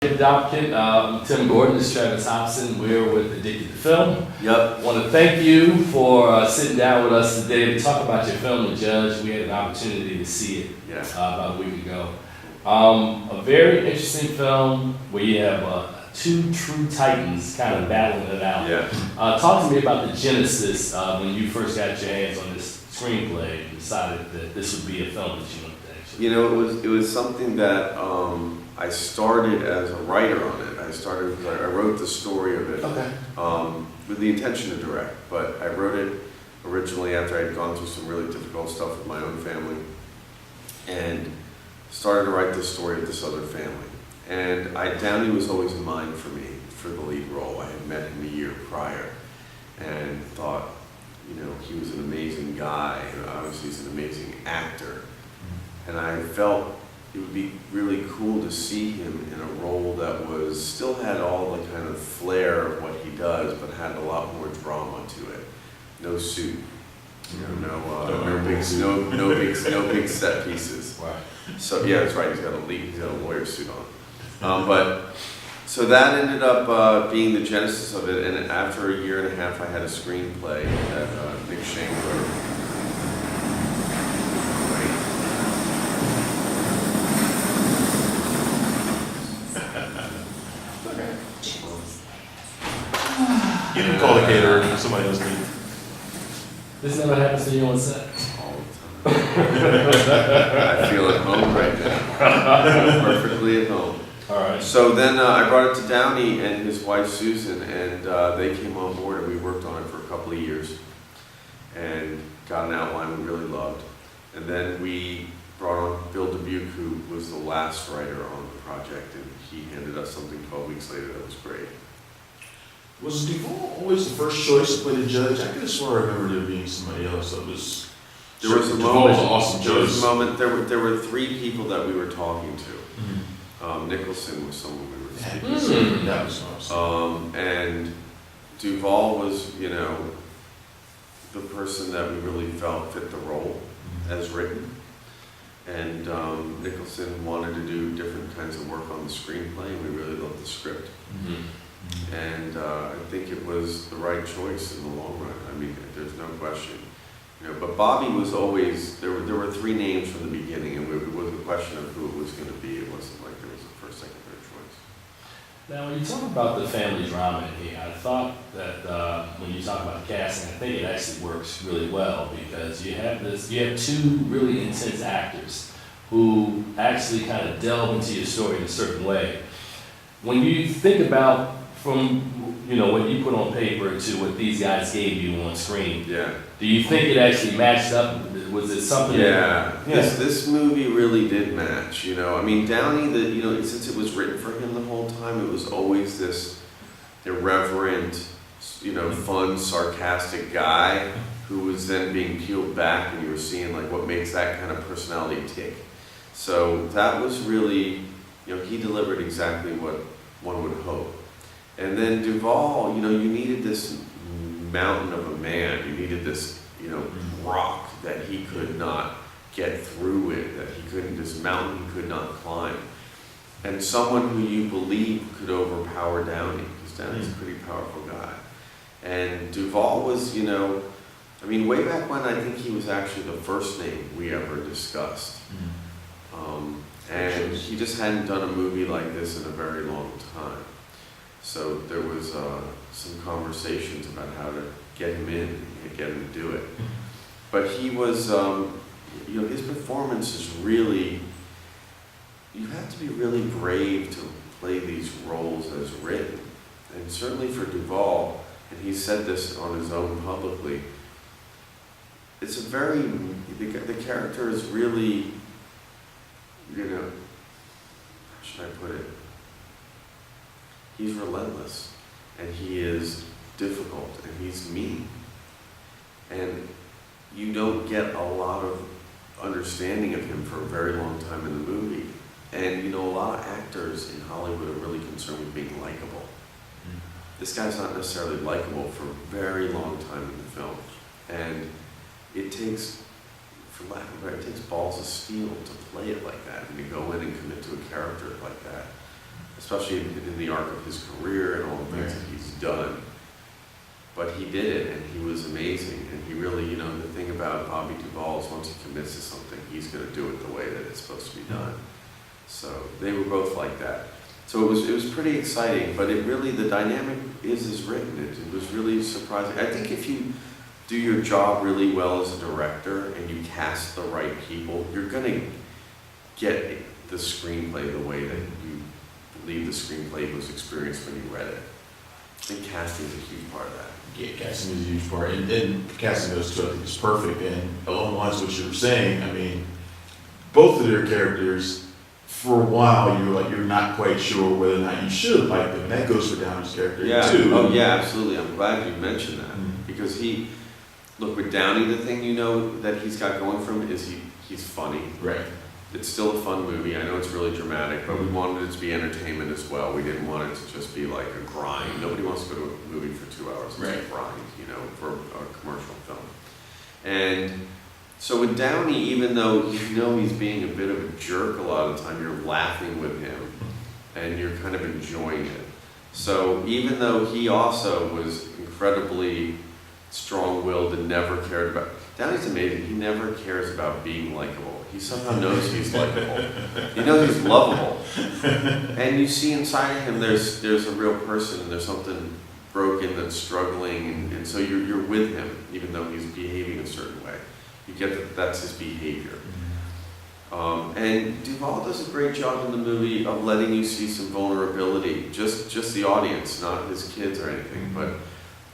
David Dobkin, Tim Gordon, this is Travis Hopson. We're with Addicted to Film. Yep. Want to thank you for sitting down with us today to talk about your film, The Judge. We had an opportunity to see it about a week ago. A very interesting film where you have two true titans kind of battling it out. Yeah. Talk to me about the genesis when you first got your hands on this screenplay and decided that this would be a film that you wanted to actually. You know, it was something that I started as a writer on it. I wrote the story of it with the intention to direct, but I wrote it originally after I had gone through some really difficult stuff with my own family, and started to write this story of this other family. And Downey was always in mind for me for the lead role. I had met him a year prior, and thought, you know, he was an amazing guy, and obviously he's an amazing actor, and I felt it would be really cool to see him in a role that still had all the kind of flair of what he does, but had a lot more drama to it. No suit, you know, no big set pieces. Right. So yeah, that's right. He's got a lawyer suit on. But so that ended up being the genesis of it. And after a year and a half, I had a screenplay that Nick Shane wrote. You can call the caterer if somebody else needs. This never happens to you on set. All the time. I feel at home right now. Perfectly at home. All right. So then I brought it to Downey and his wife Susan, and they came on board, and we worked on it for a couple of years and got an outline we really loved. And then we brought on Bill Dubuque, who was the last writer on the project, and he handed us something 12 weeks later that was great. Was Duvall always the first choice to play the judge? I could have swore I remember there being somebody else that was. There was a Duvall moment. was an awesome There was choice. a moment. There were three people that we were talking to. Mm-hmm. Nicholson was someone we were speaking to. That was awesome. And Duvall was, you know, the person that we really felt fit the role as written. And Nicholson wanted to do different kinds of work on the screenplay, and we really loved the script. And I think it was the right choice in the long run. I mean, there's no question. You know, but Bobby was always, there were three names from the beginning, and it wasn't a question of who it was going to be. It wasn't like there was a first, second, third choice. Now, when you talk about the family drama in here, I thought that when you talk about the casting, I think it actually works really well because you have two really intense actors who actually kind of delve into your story in a certain way. When you think about from, you know, what you put on paper to what these guys gave you on screen, do you think it actually matched up? Was it something? This movie really did match. You know, I mean, Downey, you know, since it was written for him the whole time, it was always this irreverent, you know, fun, sarcastic guy who was then being peeled back, and you were seeing like what makes that kind of personality tick. So that was really, you know, he delivered exactly what one would hope. And then Duvall, you know, you needed this mountain of a man. You needed this, you know, rock that he could not get through with, that he couldn't, this mountain he could not climb. And someone who you believe could overpower Downey, because Downey's a pretty powerful guy. And Duvall was, you know, I mean, way back when, I think he was actually the first name we ever discussed. And he just hadn't done a movie like this in a very long time. So there was some conversations about how to get him in and get him to do it. But he was, you know, his performance is really, you have to be really brave to play these roles as written. And certainly for Duvall, and he said this on his own publicly, it's a very, the character is really, you know, how should I put it? He's relentless, and he is difficult, and he's mean. And you don't get a lot of understanding of him for a very long time in the movie. And you know, a lot of actors in Hollywood are really concerned with being likable. This guy's not necessarily likable for a very long time in the film. And it takes, for lack of a better, it takes balls of steel to play it like that and to go in and commit to a character like that. especially in the arc of his career and all the things that he's done. But he did it, and he was amazing. And he really, you know, the thing about Bobby Duvall is once he commits to something, he's going to do it the way that it's supposed to be done. So they were both like that. So it was pretty exciting, but it really, the dynamic is as written. It was really surprising. I think if you do your job really well as a director and you cast the right people, you're going to get the screenplay the way that you believe the screenplay was experienced when you read it. I think casting is a huge part of that. Yeah, casting is a huge part, and casting those two I think is perfect. And along the lines of what you were saying, I mean, both of their characters, for a while you're not quite sure whether or not you should like them. And that goes for Downey's character too. Oh yeah, absolutely. I'm glad you mentioned that because look with Downey, the thing you know that he's got going for him is he's funny. Right. It's still a fun movie. I know it's really dramatic, but we wanted it to be entertainment as well. We didn't want it to just be like a grind. Nobody wants to go to a movie for 2 hours. It's a grind, you know, for a commercial film. And so with Downey, even though you know he's being a bit of a jerk a lot of the time, you're laughing with him and you're kind of enjoying it. So even though he also was incredibly strong-willed and never cared about... Downey's amazing. He never cares about being likable. He somehow knows he's likable. He knows he's lovable. And you see inside of him there's a real person and there's something broken that's struggling and so you're with him even though he's behaving a certain way. You get that that's his behavior. And Duvall does a great job in the movie of letting you see some vulnerability. Just the audience, not his kids or anything, but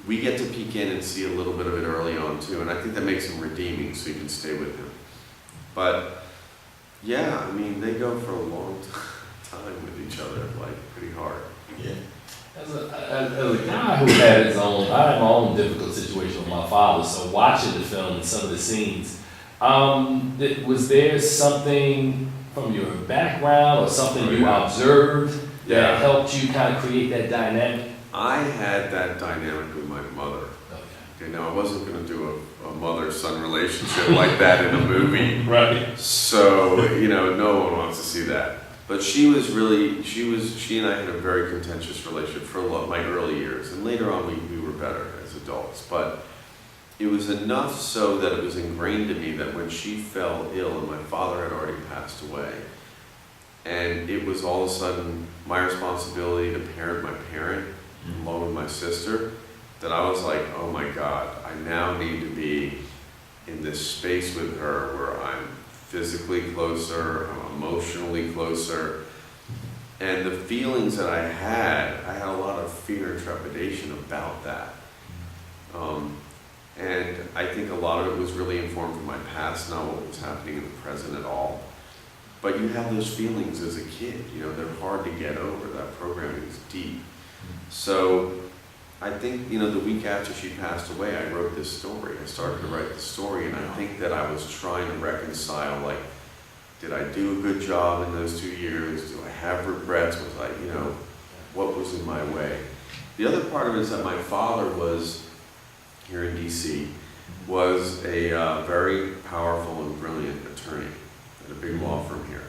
we get to peek in and see a little bit of it early on too, and I think that makes him redeeming so you can stay with him. But yeah, I mean, they go for a long time with each other, like pretty hard. Yeah. As a guy who had his own, I had my own difficult situation with my father, so watching the film and some of the scenes, was there something from your background or something you observed that helped you kind of create that dynamic? I had that dynamic with my mother. Okay, now I wasn't going to do a mother-son relationship like that in a movie. Right. So, you know, no one wants to see that. But she and I had a very contentious relationship for my early years. And later on we were better as adults. But it was enough so that it was ingrained in me that when she fell ill and my father had already passed away, and it was all of a sudden my responsibility to parent my parent, along with my sister, that I was like, oh my God, I now need to be in this space with her where I'm physically closer, I'm emotionally closer. And the feelings that I had a lot of fear and trepidation about that. And I think a lot of it was really informed from my past, not what was happening in the present at all. But you have those feelings as a kid, you know, they're hard to get over. That programming is deep. So I think, you know, the week after she passed away, I wrote this story. I started to write the story, and I think that I was trying to reconcile, like, did I do a good job in those 2 years? Do I have regrets? Was I, you know, what was in my way? The other part of it is that my father was, here in D.C., was a very powerful and brilliant attorney at a big law firm here.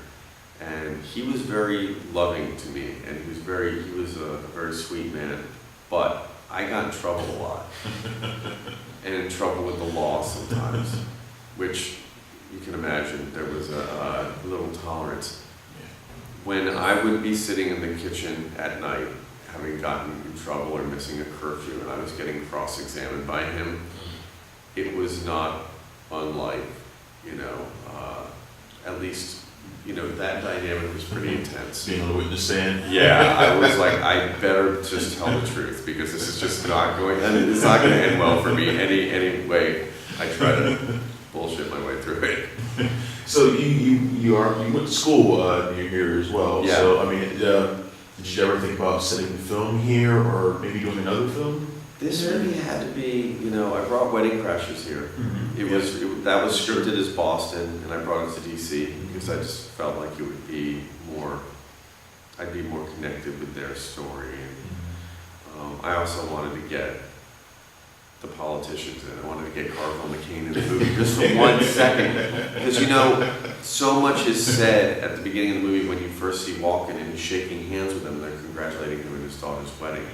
And he was very loving to me, and he was a very sweet man. But I got in trouble a lot, and in trouble with the law sometimes, which you can imagine there was a little tolerance. When I would be sitting in the kitchen at night, having gotten in trouble or missing a curfew, and I was getting cross-examined by him, it was not unlike, you know, at least, you know, that dynamic was pretty intense. Being on the witness stand. Yeah, I was like, I better just tell the truth because this is just not going. It's not going to end well for me any way. I try to bullshit my way through it. So you went to school near here as well. Yeah. So I mean, did you ever think about setting the film here or maybe doing another film? This movie had to be, you know, I brought Wedding Crashers here. That was scripted as Boston, and I brought it to DC because I just felt like it would be more, I'd be more connected with their story. And I also wanted to get the politicians in. I wanted to get Carville McCain in the movie just for 1 second. Because, you know, so much is said at the beginning of the movie when you first see Walken and he's shaking hands with them and they're congratulating him in his daughter's wedding.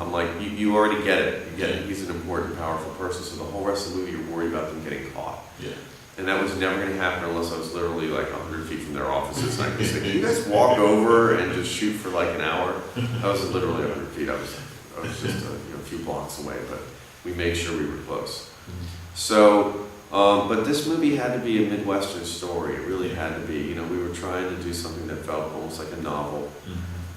I'm like, you already get it. You get it. He's an important, powerful person. So the whole rest of the movie, you're worried about them getting caught. Yeah. And that was never going to happen unless I was literally like 100 feet from their offices. And I could say, can you guys walk over and just shoot for like an hour? I was literally 100 feet. I was just a few blocks away, but we made sure we were close. So, but this movie had to be a Midwestern story. It really had to be. You know, we were trying to do something that felt almost like a novel,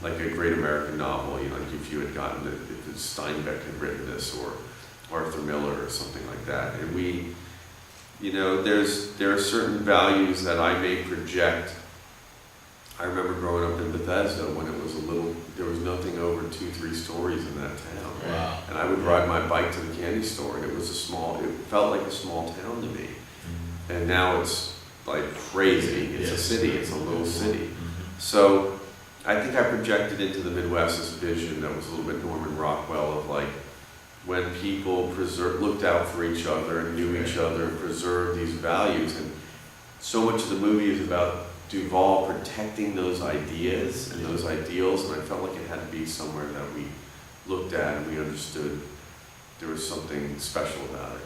like a great American novel. You know, like if you had gotten it, if Steinbeck had written this, or Arthur Miller, or something like that. And we, you know, there are certain values that I may project. I remember growing up in Bethesda when it was there was nothing over 2-3 stories in that town. Wow. And I would ride my bike to the candy store, and it felt like a small town to me. And now it's like crazy. It's a city. It's a little city. So I think I projected into the Midwest this vision that was a little bit Norman Rockwell of like when people looked out for each other and knew each other and preserved these values. And so much of the movie is about Duvall protecting those ideas and those ideals, and I felt like it had to be somewhere that we looked at and we understood there was something special about it.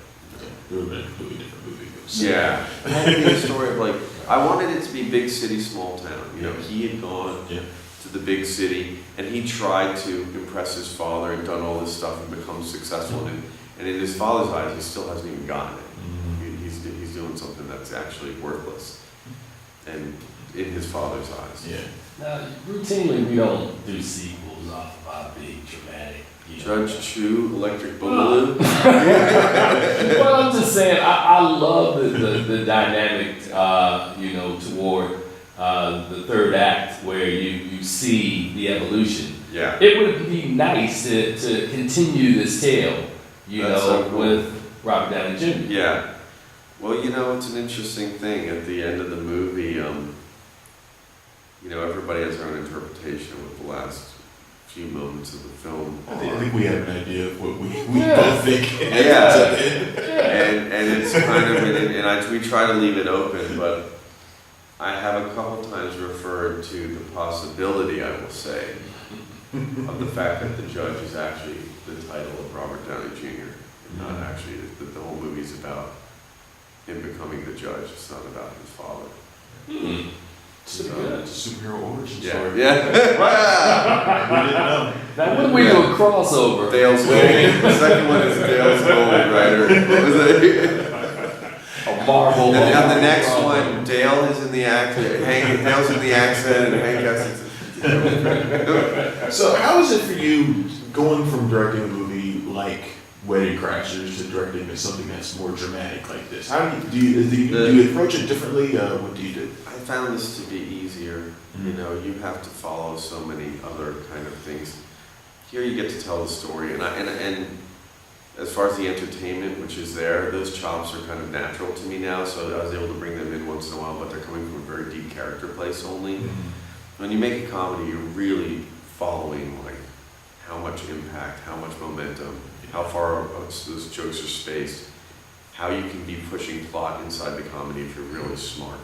It would have been a completely different movie. Yeah, it had to be a story of like, I wanted it to be big city, small town. You know, he had gone to the big city and he tried to impress his father and done all this stuff and become successful. And in his father's eyes, he still hasn't even gotten it. He's doing something that's actually worthless. And in his father's eyes. Yeah. Now, routinely we don't do sequels off of our big dramatic. Judge Chu, Electric Boogaloo. Well, I'm just saying, I love the dynamic, toward the third act where you see the evolution. Yeah. It would be nice to continue this tale, So cool. with Robert Downey Jr. Yeah. Well, you know, it's an interesting thing. At the end of the movie, everybody has their own interpretation with the last few moments of the film. I think we have an idea of what we Yeah. both think. Yeah. And it's kind of, we try to leave it open, but I have a couple times referred to the possibility, I will say, of the fact that the judge is actually the title of Robert Downey Jr. and not actually, the whole movie's about him becoming the judge. It's not about his father. It's pretty So- good. It's a superhero origin Yeah. story. Yeah. We didn't know. Now, when we do a crossover, Dale's Gold. The second one is Dale's Gold, right? What was it? a Marvel. And on the next one, Dale is in the accent, Dale's in the accent, and Hank has So how is it for you going from directing a movie like Wedding Crashers to directing something that's more dramatic like this? How do you approach it differently? What do you do? I found this to be easier. You know, you have to follow so many other kind of things. Here you get to tell the story, and as far as the entertainment, which is there, those chops are kind of natural to me now, so I was able to bring them in once in a while, but they're coming from a very deep character place only. When you make a comedy, you're really following like how much impact, how much momentum, how far those jokes are spaced, how you can be pushing plot inside the comedy if you're really smart.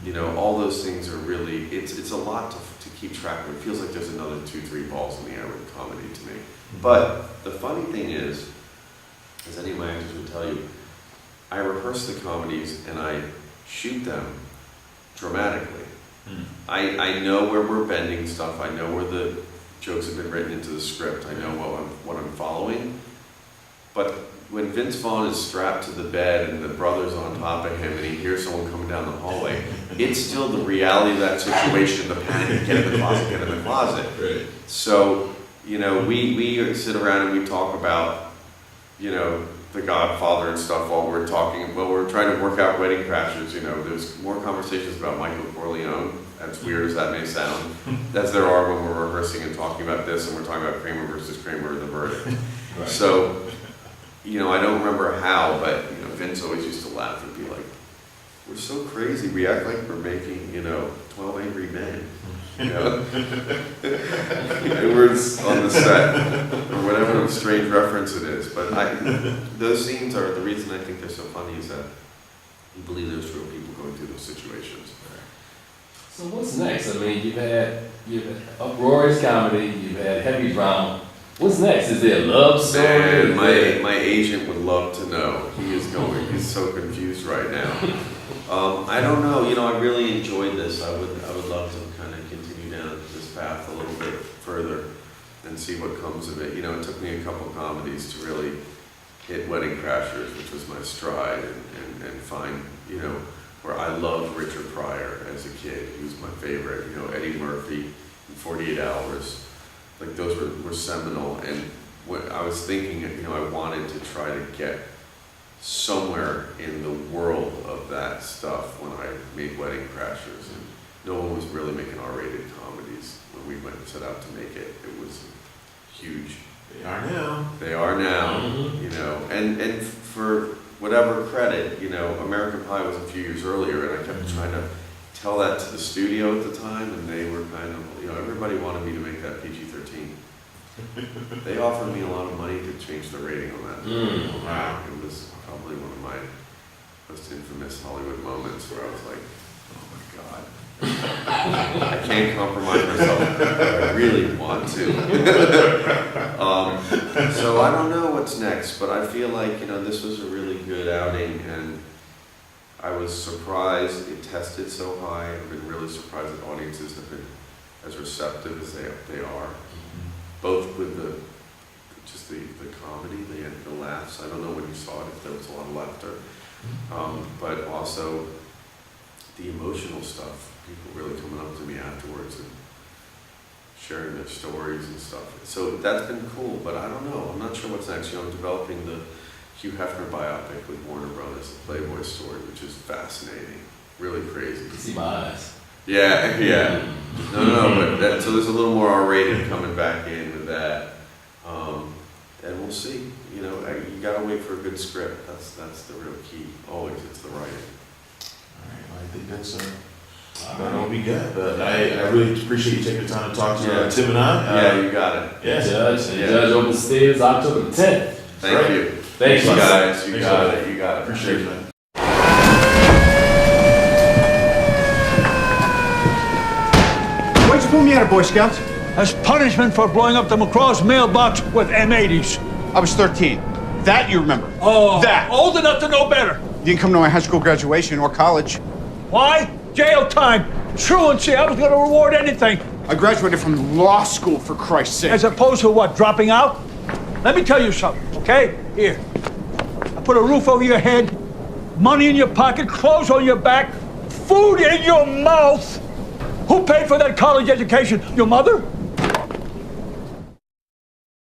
You know, all those things are really, it's a lot to keep track of. It feels like there's another 2-3 balls in the air with comedy to me. But the funny thing is, as any of my actors would tell you, I rehearse the comedies and I shoot them dramatically. I know where we're bending stuff. I know where the jokes have been written into the script. I know what I'm following. But when Vince Vaughn is strapped to the bed and the brother's on top of him and he hears someone coming down the hallway, it's still the reality of that situation, the panic, get in the closet, get in the closet. Right. So, you know, we sit around and we talk about, you know, The Godfather and stuff while we're trying to work out Wedding Crashers. You know, there's more conversations about Michael Corleone, as weird as that may sound, as there are when we're rehearsing and talking about this and we're talking about Kramer versus Kramer, the verdict. Right. So, you know, I don't remember how, but, you know, Vince always used to laugh and be like, we're so crazy, we act like we're making, 12 Angry Men. You know? Edward's on the set, or whatever strange reference it is. But those scenes are, the reason I think they're so funny is that you believe there's real people going through those situations. So what's next? I mean, you've had uproarious comedy, you've had heavy drama. What's next? Is there a love story? Man, my agent would love to know. He's so confused right now. I don't know. You know, I really enjoyed this. I would love to kind of continue down this path a little bit further and see what comes of it. You know, it took me a couple comedies to really hit Wedding Crashers, which was my stride, and find, you know, where I loved Richard Pryor as a kid. He was my favorite. You know, Eddie Murphy in 48 Hours. Like, those were seminal. And what I was thinking, you know, I wanted to try to get somewhere in the world of that stuff when I made Wedding Crashers. And no one was really making R-rated comedies when we went and set out to make it. It was huge. They are now. They are now, you know. And for whatever credit, you know, American Pie was a few years earlier, and I kept trying to tell that to the studio at the time, and they were kind of, you know, everybody wanted me to make that PG-13. They offered me a lot of money to change the rating on that. Wow. It was probably one of my most infamous Hollywood moments where I was like, oh my God. I can't compromise myself, but I really want to. So I don't know what's next, but I feel like, you know, this was a really good outing, and I was surprised it tested so high. I've been really surprised that audiences have been as receptive as they are, both with the comedy, the laughs. I don't know when you saw it if there was a lot of laughter, but also the emotional stuff. People really coming up to me afterwards and sharing their stories and stuff. So that's been cool, but I don't know. I'm not sure what's next. You know, I'm developing the Hugh Hefner biopic with Warner Brothers, the Playboy story, which is fascinating, really crazy. See my eyes. Yeah. No, but so there's a little more R-rated coming back in with that, and we'll see. You know, you gotta wait for a good script. That's the real key. Always, it's the writing. All right, well, I think that's about all we got. But I really appreciate you taking the time to talk to Tim and I. Yeah, you got it. Yes. Judge opens stairs October the 10th. Thank you. Thanks, you guys. Thanks, got it. You got it. Appreciate it, man. Why'd you pull me out of Boy Scouts? As punishment for blowing up the McCraw's mailbox with M80s. I was 13. That you remember. Oh, that. Old enough to know better. You didn't come to my high school graduation or college. Why? Jail time. Truancy. I was going to reward anything. I graduated from law school, for Christ's sake. As opposed to what, dropping out? Let me tell you something, okay? Here. I put a roof over your head, money in your pocket, clothes on your back, food in your mouth. Who paid for that college education? Your mother?